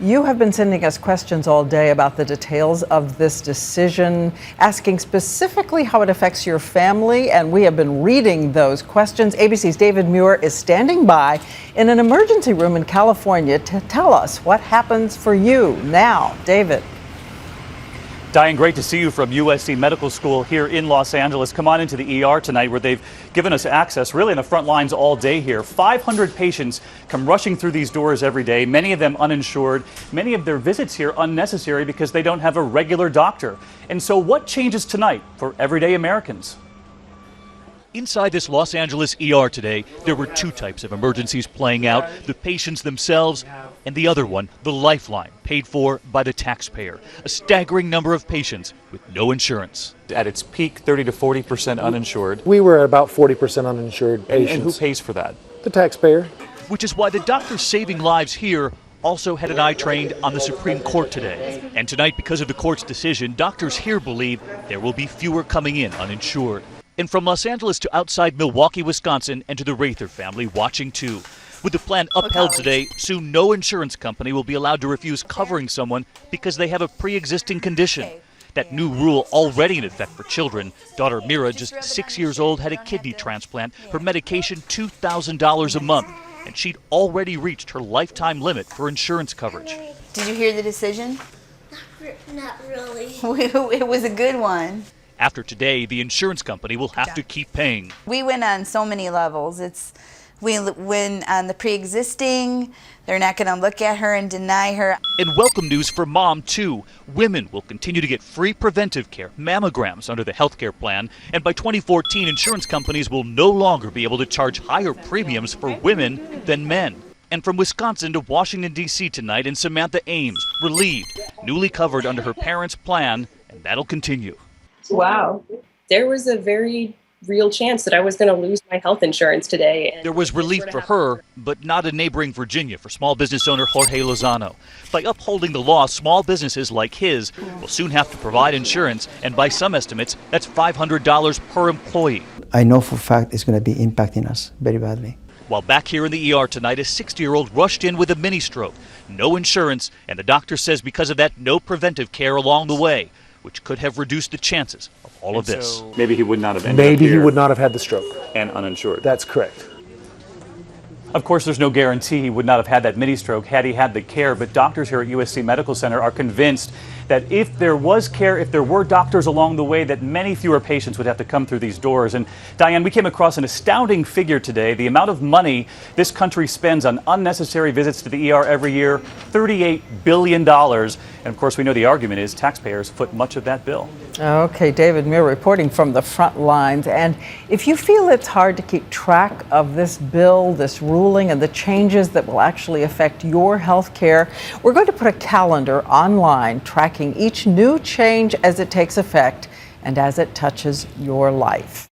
You have been sending us questions all day about the details of this decision, asking specifically how it affects your family, and we have been reading those questions. ABC's David Muir is standing by in an emergency room in California to tell us what happens for you now. David. Diane, great to see you from USC Medical School here in Los Angeles. Come on into the ER tonight where they've given us access really in the front lines all day here. 500 patients come rushing through these doors every day, many of them uninsured, many of their visits here unnecessary because they don't have a regular doctor. And so what changes tonight for everyday Americans? Inside this Los Angeles ER today, there were two types of emergencies playing out, the patients themselves and the other one, the lifeline, paid for by the taxpayer. A staggering number of patients with no insurance. At its peak, 30 to 40% uninsured. We were at about 40% uninsured patients. And who pays for that? The taxpayer. Which is why the doctors saving lives here also had an eye trained on the Supreme Court today. And tonight, because of the court's decision, doctors here believe there will be fewer coming in uninsured. And from Los Angeles to outside Milwaukee, Wisconsin, and to the Rather family watching too. With the plan upheld today, soon no insurance company will be allowed to refuse covering someone because they have a pre-existing condition. That new rule already in effect for children. Daughter Mira, just 6 years old, had a kidney transplant. Her medication, $2,000 a month. And she'd already reached her lifetime limit for insurance coverage. Did you hear the decision? Not really. It was a good one. After today, the insurance company will have to keep paying. We win on so many levels. We win on the pre-existing. They're not going to look at her and deny her. And welcome news for mom, too. Women will continue to get free preventive care, mammograms under the health care plan. And by 2014, insurance companies will no longer be able to charge higher premiums for women than men. And from Wisconsin to Washington, D.C. tonight, and Samantha Ames, relieved, newly covered under her parents' plan, and that'll continue. Wow. There was a very real chance that I was going to lose my health insurance today. And there was relief for her, but not in neighboring Virginia for small business owner Jorge Lozano. By upholding the law, small businesses like his will soon have to provide insurance, and by some estimates, that's $500 per employee. I know for a fact it's going to be impacting us very badly. While back here in the ER tonight, a 60-year-old rushed in with a mini stroke, no insurance, and the doctor says because of that, no preventive care along the way, which could have reduced the chances of all of this. So maybe he would not have ended up Maybe he here would not have had the stroke. and uninsured. That's correct. Of course, there's no guarantee he would not have had that mini stroke had he had the care, but doctors here at USC Medical Center are convinced that if there was care, if there were doctors along the way, that many fewer patients would have to come through these doors. And Diane, we came across an astounding figure today. The amount of money this country spends on unnecessary visits to the ER every year, $38 billion. And of course, we know the argument is taxpayers foot much of that bill. Okay, David Muir reporting from the front lines. And if you feel it's hard to keep track of this bill, this ruling, and the changes that will actually affect your health care, we're going to put a calendar online tracking each new change as it takes effect and as it touches your life.